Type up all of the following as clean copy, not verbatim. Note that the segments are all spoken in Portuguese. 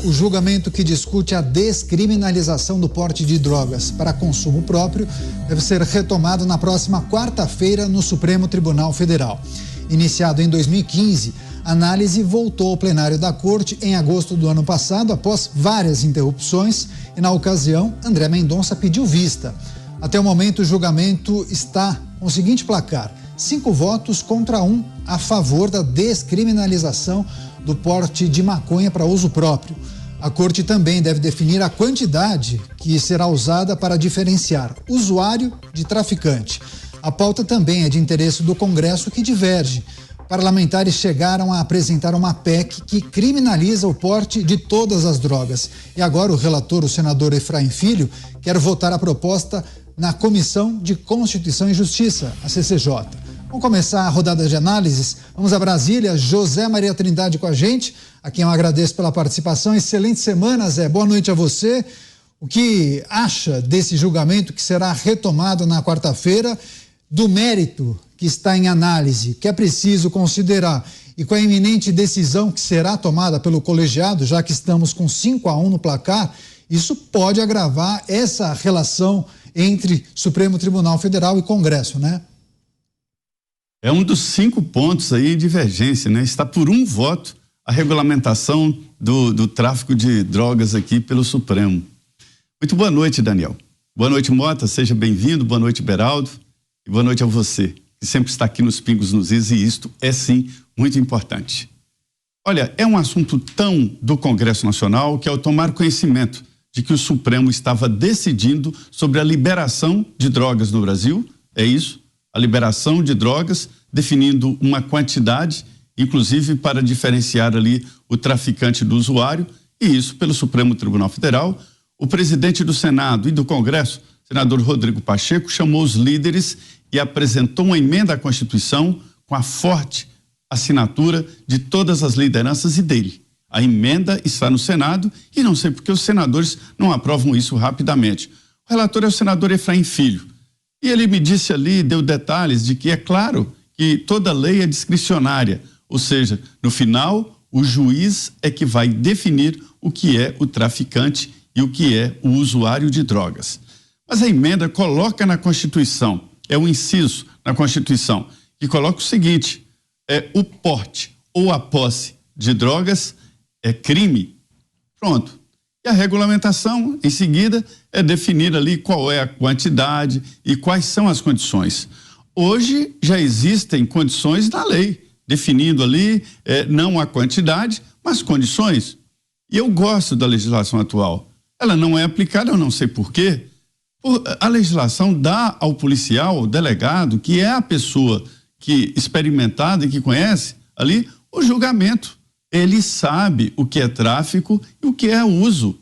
o julgamento que discute a descriminalização do porte de drogas para consumo próprio deve ser retomado na próxima quarta-feira no Supremo Tribunal Federal. Iniciado em 2015, a análise voltou ao plenário da Corte em agosto do ano passado, após várias interrupções, e na ocasião, André Mendonça pediu vista. Até o momento, o julgamento está com o seguinte placar: 5 votos contra 1 a favor da descriminalização do porte de maconha para uso próprio. A Corte também deve definir a quantidade que será usada para diferenciar usuário de traficante. A pauta também é de interesse do Congresso, que diverge. Parlamentares chegaram a apresentar uma PEC que criminaliza o porte de todas as drogas. E agora o relator, o senador Efraim Filho, quer votar a proposta na Comissão de Constituição e Justiça, a CCJ. Vamos começar a rodada de análises. Vamos a Brasília. José Maria Trindade com a gente, a quem eu agradeço pela participação. Excelente semana, Zé. Boa noite a você. O que acha desse julgamento que será retomado na quarta-feira, do mérito que está em análise, que é preciso considerar, e com a iminente decisão que será tomada pelo colegiado, já que estamos com 5-1 no placar, isso pode agravar essa relação entre Supremo Tribunal Federal e Congresso, né? É um dos 5 pontos aí de divergência, né? Está por 1 voto a regulamentação do tráfico de drogas aqui pelo Supremo. Muito boa noite, Daniel. Boa noite, Mota, seja bem-vindo. Boa noite, Beraldo. E boa noite a você, que sempre está aqui nos Pingos nos Is, e isto é sim muito importante. Olha, é um assunto tão do Congresso Nacional que, ao tomar conhecimento de que o Supremo estava decidindo sobre a liberação de drogas no Brasil, é isso, a liberação de drogas, definindo uma quantidade, inclusive para diferenciar ali o traficante do usuário, e isso pelo Supremo Tribunal Federal, o presidente do Senado e do Congresso, senador Rodrigo Pacheco, chamou os líderes e apresentou uma emenda à Constituição com a forte assinatura de todas as lideranças e dele. A emenda está no Senado e não sei por que os senadores não aprovam isso rapidamente. O relator é o senador Efraim Filho. E ele me disse ali, deu detalhes de que é claro que toda lei é discricionária, ou seja, no final, o juiz é que vai definir o que é o traficante e o que é o usuário de drogas. Mas a emenda coloca na Constituição, é um inciso na Constituição, que coloca o seguinte: o porte ou a posse de drogas é crime. Pronto. E a regulamentação, em seguida, é definir ali qual é a quantidade e quais são as condições. Hoje já existem condições na lei, definindo ali não a quantidade, mas condições. E eu gosto da legislação atual. Ela não é aplicada, eu não sei por quê. A legislação dá ao policial, ao delegado, que é a pessoa que experimentada e que conhece ali, o julgamento. Ele sabe o que é tráfico e o que é uso.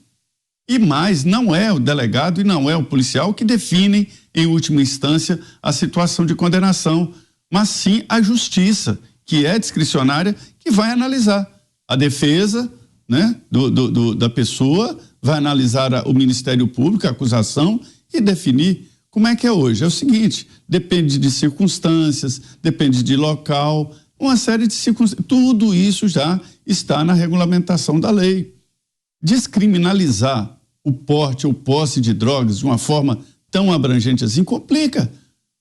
E mais, não é o delegado e não é o policial que definem, em última instância, a situação de condenação, mas sim a justiça, que é discricionária, que vai analisar. A defesa, né, da pessoa vai analisar o Ministério Público, a acusação, e definir como é que é hoje. É o seguinte: depende de circunstâncias, depende de local, uma série de circunstâncias. Tudo isso já está na regulamentação da lei. Descriminalizar o porte ou posse de drogas de uma forma tão abrangente assim complica.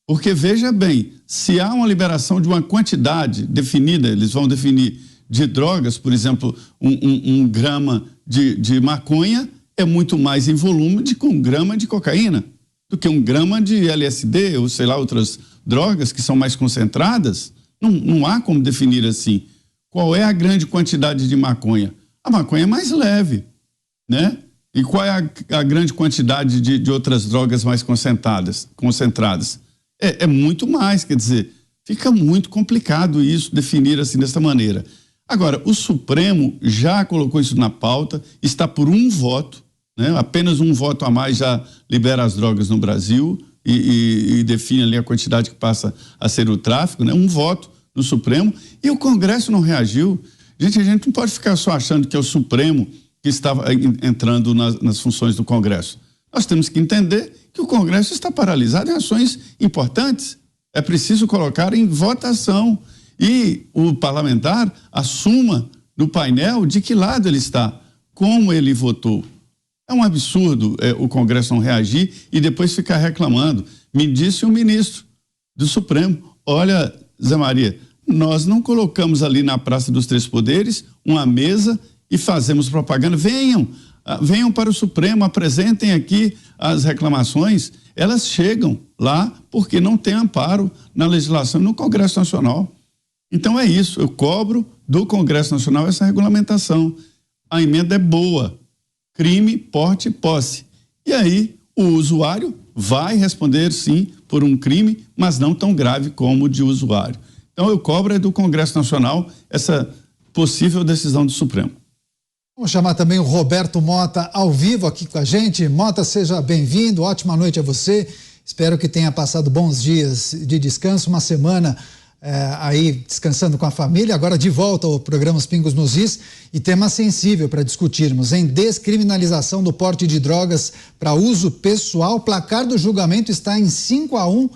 Porque, veja bem, se há uma liberação de uma quantidade definida, eles vão definir de drogas, por exemplo, um grama de maconha é muito mais em volume do que 1 grama de cocaína, do que 1 grama de LSD ou sei lá, outras drogas que são mais concentradas. Não há como definir assim. Qual é a grande quantidade de maconha? A maconha é mais leve, né? E qual é a grande quantidade de outras drogas mais concentradas? É muito mais, quer dizer, fica muito complicado isso, definir assim dessa maneira. Agora, o Supremo já colocou isso na pauta, está por 1 voto, né? Apenas 1 voto a mais já libera as drogas no Brasil e define ali a quantidade que passa a ser o tráfico, né? 1 voto no Supremo, e o Congresso não reagiu. A gente não pode ficar só achando que é o Supremo que estava entrando nas funções do Congresso. Nós temos que entender que o Congresso está paralisado em ações importantes. É preciso colocar em votação e o parlamentar assuma no painel de que lado ele está, como ele votou. É um absurdo o Congresso não reagir e depois ficar reclamando. Me disse o ministro do Supremo, olha, Zé Maria, nós não colocamos ali na Praça dos Três Poderes uma mesa e fazemos propaganda. Venham para o Supremo, apresentem aqui as reclamações. Elas chegam lá porque não tem amparo na legislação no Congresso Nacional. Então é isso, eu cobro do Congresso Nacional essa regulamentação. A emenda é boa, crime, porte e posse. E aí o usuário vai responder sim por um crime, mas não tão grave como o de usuário. Então eu cobro do Congresso Nacional essa possível decisão do Supremo. Vamos chamar também o Roberto Mota ao vivo aqui com a gente. Mota, seja bem-vindo, ótima noite a você. Espero que tenha passado bons dias de descanso, uma semana aí descansando com a família. Agora de volta ao programa Os Pingos nos Is e tema sensível para discutirmos, em descriminalização do porte de drogas para uso pessoal. O placar do julgamento está em 5-1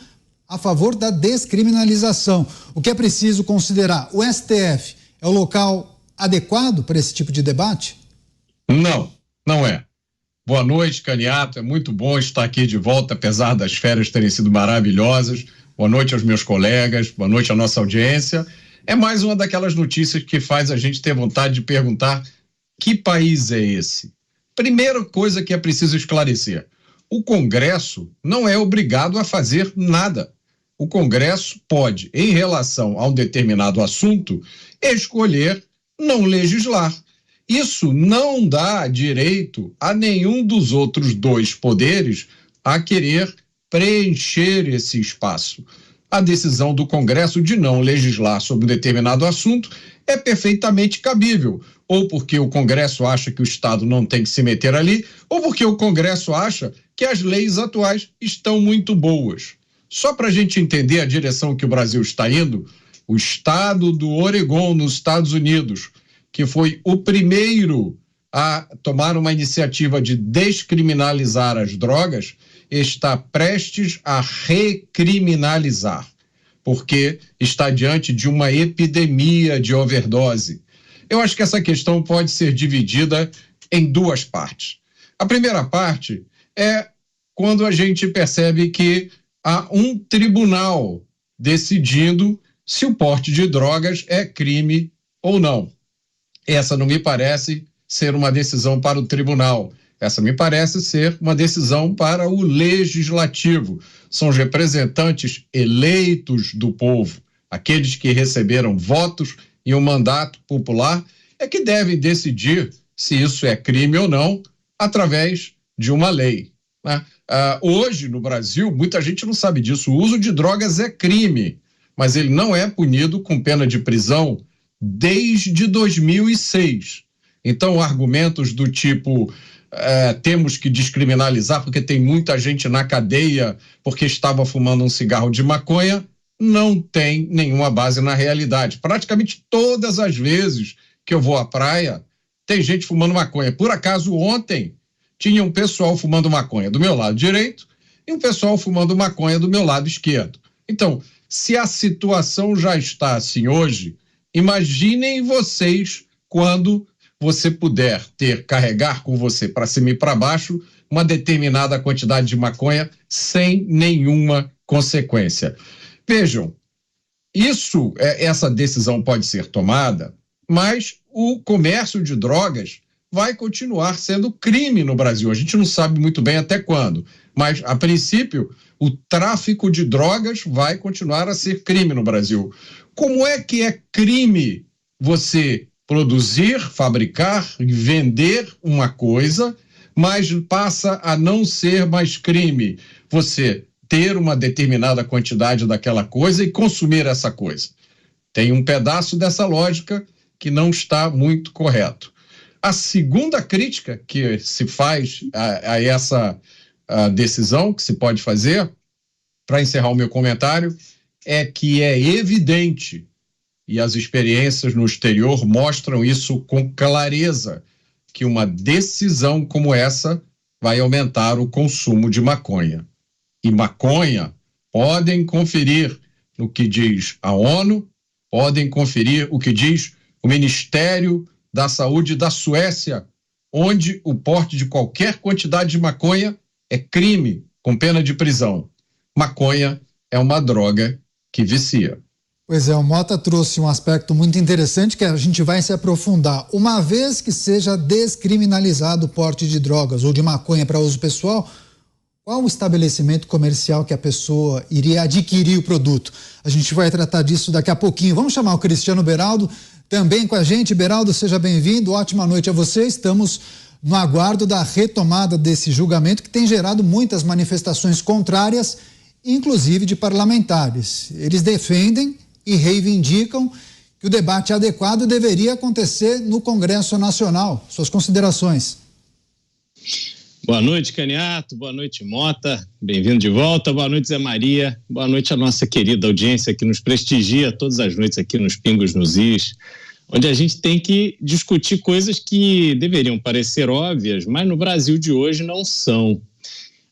a favor da descriminalização. O que é preciso considerar? O STF é o local adequado para esse tipo de debate? Não é. Boa noite, Caniato. É muito bom estar aqui de volta, apesar das férias terem sido maravilhosas. Boa noite aos meus colegas, boa noite à nossa audiência. É mais uma daquelas notícias que faz a gente ter vontade de perguntar: que país é esse? Primeira coisa que é preciso esclarecer: o Congresso não é obrigado a fazer nada. O Congresso pode, em relação a um determinado assunto, escolher não legislar. Isso não dá direito a nenhum dos outros dois poderes a querer preencher esse espaço. A decisão do Congresso de não legislar sobre um determinado assunto é perfeitamente cabível, ou porque o Congresso acha que o Estado não tem que se meter ali, ou porque o Congresso acha que as leis atuais estão muito boas. Só para a gente entender a direção que o Brasil está indo, o estado do Oregon, nos Estados Unidos, que foi o primeiro a tomar uma iniciativa de descriminalizar as drogas, está prestes a recriminalizar, porque está diante de uma epidemia de overdose. Eu acho que essa questão pode ser dividida em duas partes. A primeira parte é quando a gente percebe que há um tribunal decidindo se o porte de drogas é crime ou não. Essa não me parece ser uma decisão para o tribunal. Essa me parece ser uma decisão para o legislativo. São os representantes eleitos do povo, aqueles que receberam votos e um mandato popular, é que devem decidir se isso é crime ou não, através de uma lei, né? Hoje, no Brasil, muita gente não sabe disso. O uso de drogas é crime, mas ele não é punido com pena de prisão desde 2006. Então, argumentos do tipo temos que descriminalizar porque tem muita gente na cadeia porque estava fumando um cigarro de maconha, não tem nenhuma base na realidade. Praticamente todas as vezes que eu vou à praia, tem gente fumando maconha. Por acaso, ontem, tinha um pessoal fumando maconha do meu lado direito e um pessoal fumando maconha do meu lado esquerdo. Então, se a situação já está assim hoje, imaginem vocês quando você puder carregar com você para cima e para baixo uma determinada quantidade de maconha sem nenhuma consequência. Vejam, essa decisão pode ser tomada, mas o comércio de drogas vai continuar sendo crime no Brasil. A gente não sabe muito bem até quando, mas, a princípio, o tráfico de drogas vai continuar a ser crime no Brasil. Como é que é crime você produzir, fabricar e vender uma coisa, mas passa a não ser mais crime você ter uma determinada quantidade daquela coisa e consumir essa coisa? Tem um pedaço dessa lógica que não está muito correto. A segunda crítica que se faz a essa decisão que se pode fazer, para encerrar o meu comentário, é que é evidente, e as experiências no exterior mostram isso com clareza, que uma decisão como essa vai aumentar o consumo de maconha. E maconha, podem conferir no que diz a ONU, podem conferir o que diz o Ministério da Saúde da Suécia. onde o porte de qualquer quantidade de maconha é crime, com pena de prisão. Maconha é uma droga que vicia. Pois é, o Mota trouxe um aspecto muito interessante que a gente vai se aprofundar. Uma vez que seja descriminalizado o porte de drogas ou de maconha para uso pessoal, qual o estabelecimento comercial que a pessoa iria adquirir o produto? A gente vai tratar disso daqui a pouquinho. Vamos chamar o Cristiano Beraldo também com a gente. Beraldo, seja bem-vindo. Ótima noite a você. Estamos no aguardo da retomada desse julgamento que tem gerado muitas manifestações contrárias, inclusive de parlamentares. Eles defendem e reivindicam que o debate adequado deveria acontecer no Congresso Nacional. Suas considerações. Boa noite, Caniato. Boa noite, Mota. Bem-vindo de volta. Boa noite, Zé Maria. Boa noite à nossa querida audiência que nos prestigia todas as noites aqui nos Pingos nos Is, onde a gente tem que discutir coisas que deveriam parecer óbvias, mas no Brasil de hoje não são.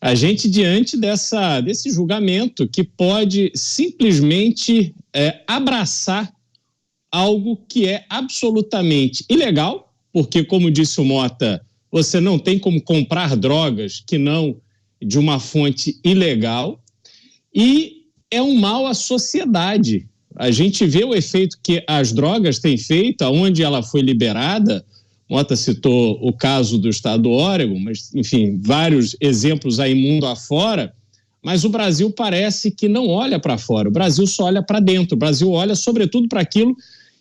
A gente, diante desse julgamento que pode simplesmente abraçar algo que é absolutamente ilegal, porque, como disse o Mota, você não tem como comprar drogas que não de uma fonte ilegal, e é um mal à sociedade. A gente vê o efeito que as drogas têm feito, aonde ela foi liberada. Mota citou o caso do estado do Oregon, mas, enfim, vários exemplos aí mundo afora, mas o Brasil parece que não olha para fora, o Brasil só olha para dentro, o Brasil olha sobretudo para aquilo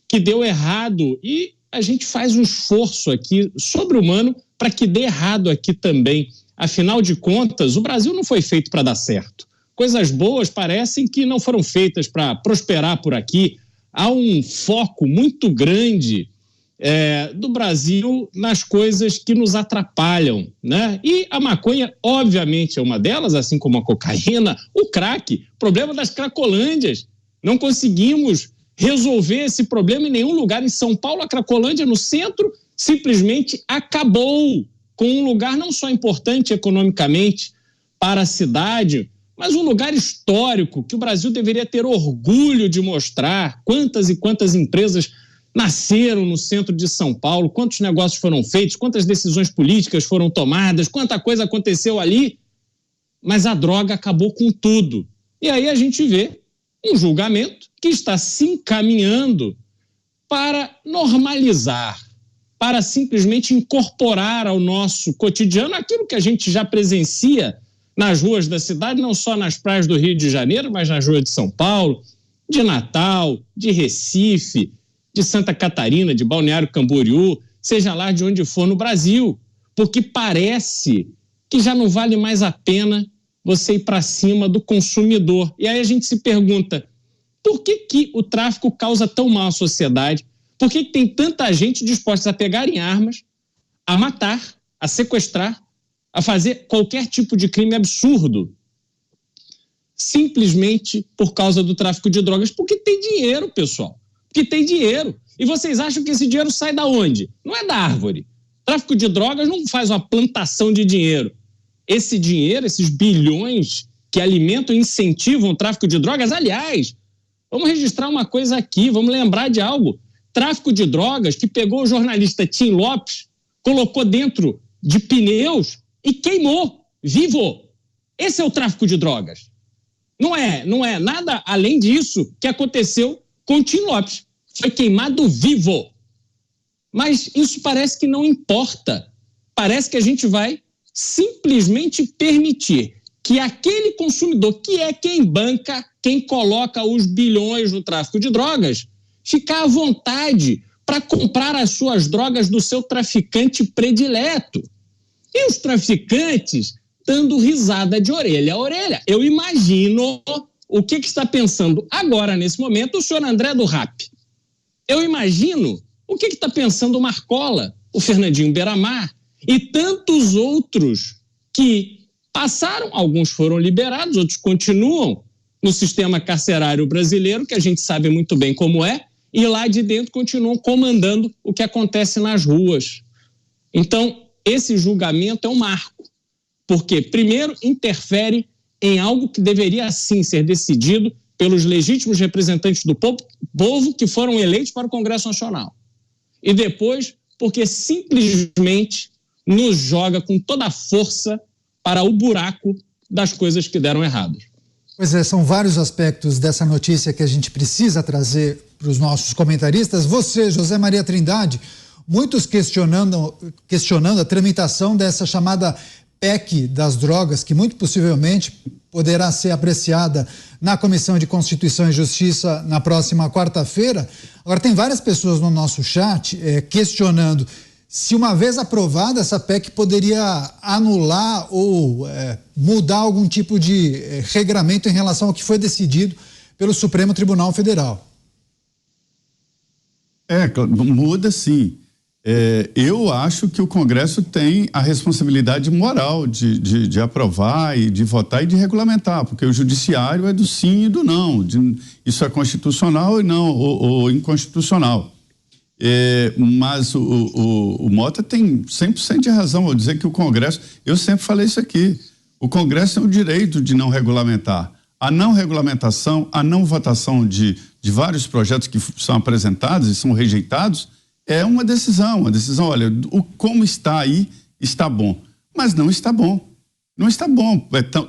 que deu errado, e a gente faz um esforço aqui sobre-humano para que dê errado aqui também. Afinal de contas, o Brasil não foi feito para dar certo. Coisas boas parecem que não foram feitas para prosperar por aqui. Há um foco muito grande do Brasil nas coisas que nos atrapalham, né? E a maconha, obviamente, é uma delas, assim como a cocaína, o crack, problema das cracolândias. Não conseguimos resolver esse problema em nenhum lugar. Em São Paulo, a Cracolândia, no centro, simplesmente acabou com um lugar não só importante economicamente para a cidade, mas um lugar histórico que o Brasil deveria ter orgulho de mostrar. Quantas e quantas empresas nasceram no centro de São Paulo, quantos negócios foram feitos, quantas decisões políticas foram tomadas, quanta coisa aconteceu ali, mas a droga acabou com tudo. E aí a gente vê um julgamento que está se encaminhando para normalizar, para simplesmente incorporar ao nosso cotidiano aquilo que a gente já presencia nas ruas da cidade, não só nas praias do Rio de Janeiro, mas nas ruas de São Paulo, de Natal, de Recife, de Santa Catarina, de Balneário Camboriú, seja lá de onde for no Brasil, porque parece que já não vale mais a pena você ir para cima do consumidor. E aí a gente se pergunta, por que o tráfico causa tão mal à sociedade? Por que tem tanta gente disposta a pegar em armas, a matar, a sequestrar, a fazer qualquer tipo de crime absurdo? Simplesmente por causa do tráfico de drogas. Porque tem dinheiro, pessoal. Porque tem dinheiro. E vocês acham que esse dinheiro sai da onde? Não é da árvore. Tráfico de drogas não faz uma plantação de dinheiro. Esse dinheiro, esses bilhões que alimentam e incentivam o tráfico de drogas, aliás, vamos registrar uma coisa aqui, vamos lembrar de algo. Tráfico de drogas que pegou o jornalista Tim Lopes, colocou dentro de pneus e queimou, vivo. Esse é o tráfico de drogas. Não é nada além disso que aconteceu com o Tim Lopes. Foi queimado vivo. Mas isso parece que não importa. Parece que a gente vai simplesmente permitir que aquele consumidor, que é quem banca, quem coloca os bilhões no tráfico de drogas, ficar à vontade para comprar as suas drogas do seu traficante predileto. E os traficantes dando risada de orelha a orelha. Eu imagino o que está pensando agora, nesse momento, o senhor André do Rap. Eu imagino o que está pensando o Marcola, o Fernandinho Beiramar e tantos outros que passaram, alguns foram liberados, outros continuam no sistema carcerário brasileiro, que a gente sabe muito bem como é, e lá de dentro continuam comandando o que acontece nas ruas. Então, esse julgamento é um marco, porque, primeiro, interfere em algo que deveria, sim, ser decidido pelos legítimos representantes do povo que foram eleitos para o Congresso Nacional. E depois, porque simplesmente nos joga com toda a força para o buraco das coisas que deram errado. Pois é, são vários aspectos dessa notícia que a gente precisa trazer para os nossos comentaristas. Você, José Maria Trindade, muitos questionando a tramitação dessa chamada PEC das drogas, que muito possivelmente poderá ser apreciada na Comissão de Constituição e Justiça na próxima quarta-feira. Agora, tem várias pessoas no nosso chat questionando se, uma vez aprovada, essa PEC poderia anular ou mudar algum tipo de regramento em relação ao que foi decidido pelo Supremo Tribunal Federal. Muda sim. Eu acho que o Congresso tem a responsabilidade moral de aprovar e de votar e de regulamentar, porque o judiciário é do sim e do não. Isso é constitucional e não, ou inconstitucional. Mas o Mota tem 100% de razão ao dizer que o Congresso, eu sempre falei isso aqui, o Congresso tem o direito de não regulamentar. A não regulamentação, a não votação de vários projetos que são apresentados e são rejeitados é uma decisão, olha, como está aí está bom, mas não está bom. Não está bom,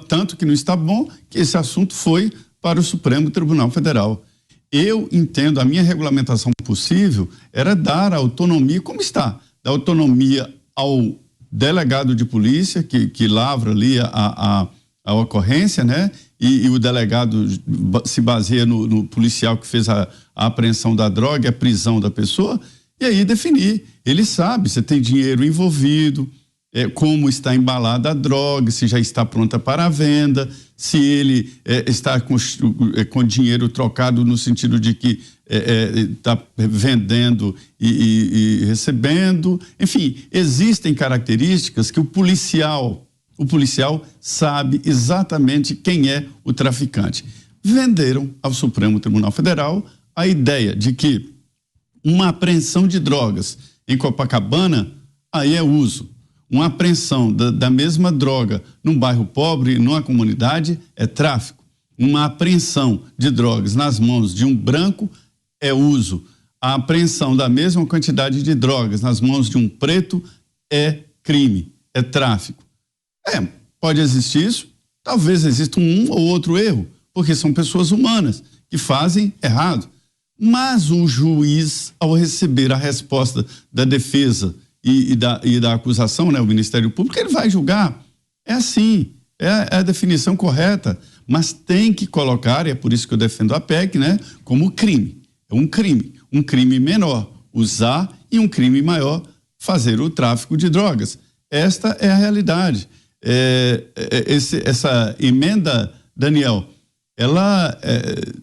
tanto que não está bom que esse assunto foi para o Supremo Tribunal Federal. Eu entendo, a minha regulamentação possível era dar autonomia, como está, dar autonomia ao delegado de polícia que lavra ali a ocorrência, né? E o delegado se baseia no policial que fez a apreensão da droga e a prisão da pessoa, e aí definir. Ele sabe se tem dinheiro envolvido, como está embalada a droga, se já está pronta para a venda, se ele está com dinheiro trocado no sentido de que está vendendo e recebendo. Enfim, existem características que o policial sabe exatamente quem é o traficante. Venderam ao Supremo Tribunal Federal a ideia de que uma apreensão de drogas em Copacabana, aí é uso. Uma apreensão da mesma droga num bairro pobre, numa comunidade, é tráfico. Uma apreensão de drogas nas mãos de um branco é uso. A apreensão da mesma quantidade de drogas nas mãos de um preto é crime, é tráfico. Pode existir isso, talvez exista um ou outro erro, porque são pessoas humanas que fazem errado. Mas o juiz, ao receber a resposta da defesa e da acusação, né, o Ministério Público, ele vai julgar. É assim, é a definição correta, mas tem que colocar, e é por isso que eu defendo a PEC, né, como crime. É um crime menor, usar, e um crime maior, fazer o tráfico de drogas. Esta é a realidade. Essa emenda, Daniel, ela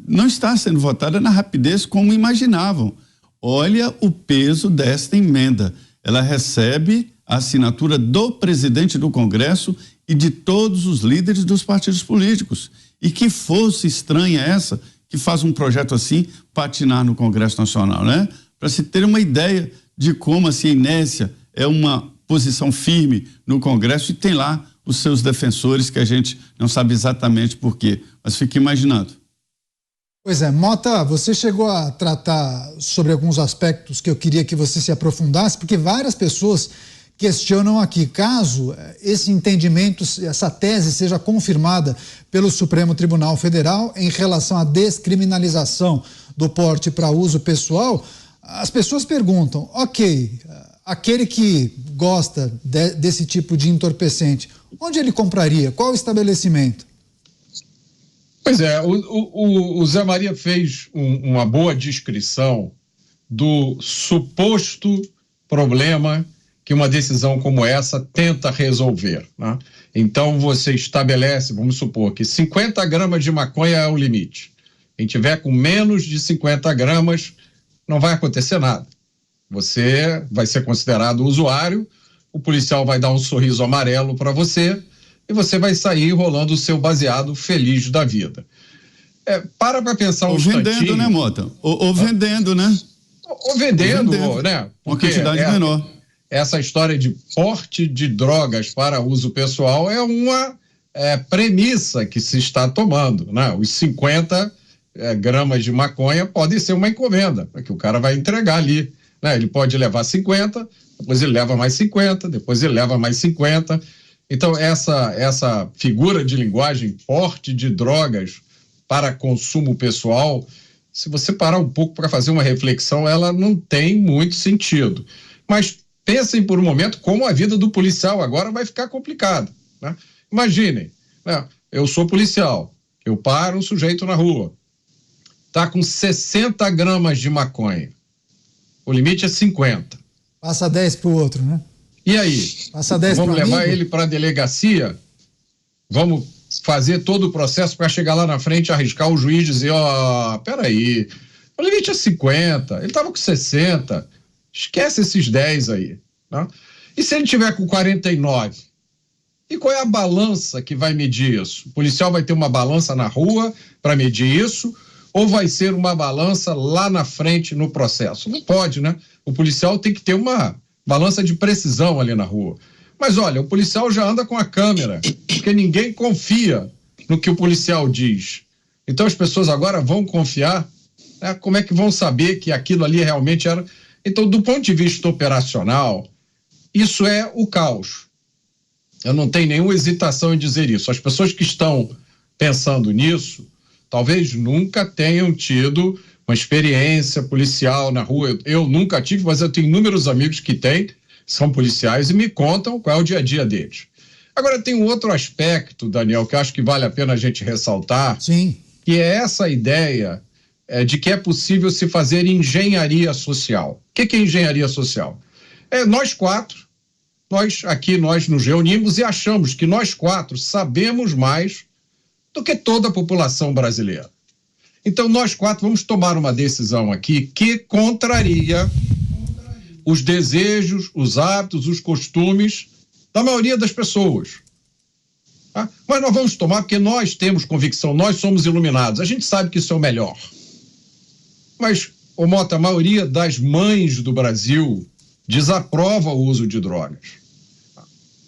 não está sendo votada na rapidez como imaginavam. Olha o peso desta emenda. Ela recebe a assinatura do presidente do Congresso e de todos os líderes dos partidos políticos. E que força estranha essa que faz um projeto assim patinar no Congresso Nacional, né? Para se ter uma ideia de como assim, a inércia é uma posição firme no Congresso e tem lá os seus defensores que a gente não sabe exatamente por quê, mas fica imaginando. Pois é, Mota, você chegou a tratar sobre alguns aspectos que eu queria que você se aprofundasse, porque várias pessoas questionam aqui, caso esse entendimento, essa tese seja confirmada pelo Supremo Tribunal Federal em relação à descriminalização do porte para uso pessoal, as pessoas perguntam, ok, aquele que gosta desse tipo de entorpecente, onde ele compraria? Qual o estabelecimento? Pois é, o Zé Maria fez uma boa descrição do suposto problema que uma decisão como essa tenta resolver, né? Então você estabelece, vamos supor que 50 gramas de maconha é o limite. Quem tiver com menos de 50 gramas, não vai acontecer nada. Você vai ser considerado usuário, o policial vai dar um sorriso amarelo para você e você vai sair rolando o seu baseado feliz da vida. Para pensar um instantinho. Ou vendendo, né, Mota? Ou vendendo, né? Ou vendendo, né? Uma quantidade menor. Essa história de porte de drogas para uso pessoal é uma premissa que se está tomando, né? Os 50 gramas de maconha podem ser uma encomenda, que o cara vai entregar ali, né? Ele pode levar 50, depois ele leva mais 50, depois ele leva mais 50. Então, essa figura de linguagem, porte de drogas para consumo pessoal, se você parar um pouco para fazer uma reflexão, ela não tem muito sentido. Mas pensem por um momento como a vida do policial agora vai ficar complicada, né? Imaginem, né? Eu sou policial, eu paro um sujeito na rua, está com 60 gramas de maconha, o limite é 50. Passa 10 para o outro, né? E aí? Passa 10 vamos levar amigo? Ele para a delegacia? Vamos fazer todo o processo para chegar lá na frente, arriscar o juiz e dizer, peraí, o limite é 50, ele estava com 60, esquece esses 10 aí, né? E se ele tiver com 49? E qual é a balança que vai medir isso? O policial vai ter uma balança na rua para medir isso, ou vai ser uma balança lá na frente no processo? Não pode, né? O policial tem que ter uma balança de precisão ali na rua. Mas olha, o policial já anda com a câmera, porque ninguém confia no que o policial diz. Então as pessoas agora vão confiar, né? Como é que vão saber que aquilo ali realmente era... Então, do ponto de vista operacional, isso é o caos. Eu não tenho nenhuma hesitação em dizer isso. As pessoas que estão pensando nisso, talvez nunca tenham tido uma experiência policial na rua. Eu nunca tive, mas eu tenho inúmeros amigos que têm, são policiais e me contam qual é o dia a dia deles. Agora, tem um outro aspecto, Daniel, que eu acho que vale a pena a gente ressaltar. Sim. Que é essa ideia de que é possível se fazer engenharia social. O que é engenharia social? Nós quatro, nós nos reunimos e achamos que nós quatro sabemos mais do que toda a população brasileira. Então, nós quatro vamos tomar uma decisão aqui que contraria os desejos, os hábitos, os costumes da maioria das pessoas. Tá? Mas nós vamos tomar porque nós temos convicção, nós somos iluminados, a gente sabe que isso é o melhor. Mas, ô Mota, a maioria das mães do Brasil desaprova o uso de drogas.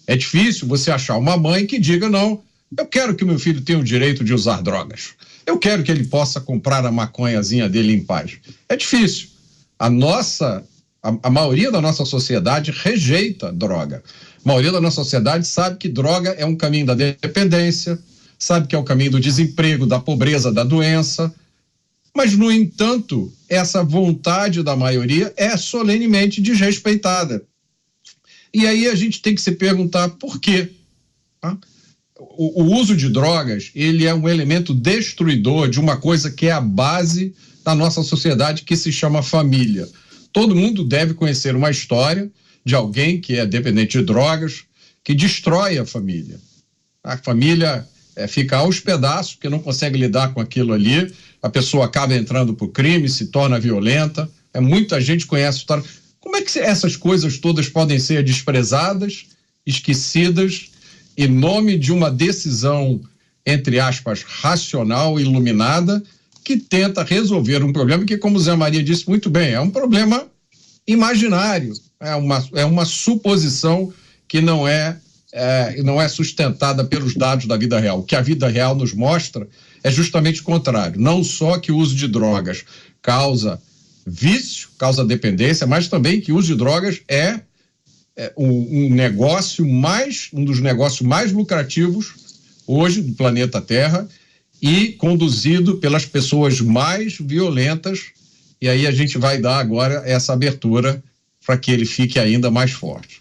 É difícil você achar uma mãe que diga, não, eu quero que meu filho tenha o direito de usar drogas. Eu quero que ele possa comprar a maconhazinha dele em paz. É difícil. A maioria da nossa sociedade rejeita droga. A maioria da nossa sociedade sabe que droga é um caminho da dependência, sabe que é o caminho do desemprego, da pobreza, da doença. Mas, no entanto, essa vontade da maioria é solenemente desrespeitada. E aí a gente tem que se perguntar por quê. Tá? O uso de drogas, ele é um elemento destruidor de uma coisa que é a base da nossa sociedade, que se chama família. Todo mundo deve conhecer uma história de alguém que é dependente de drogas, que destrói a família. A família fica aos pedaços, porque não consegue lidar com aquilo ali, a pessoa acaba entrando para o crime, se torna violenta. Muita gente conhece a história. Como é que essas coisas todas podem ser desprezadas, esquecidas, em nome de uma decisão, entre aspas, racional, iluminada, que tenta resolver um problema que, como o Zé Maria disse muito bem, é um problema imaginário, é uma suposição que não é sustentada pelos dados da vida real. O que a vida real nos mostra é justamente o contrário. Não só que o uso de drogas causa vício, causa dependência, mas também que o uso de drogas é um dos negócios mais lucrativos hoje do planeta Terra e conduzido pelas pessoas mais violentas. E aí a gente vai dar agora essa abertura para que ele fique ainda mais forte.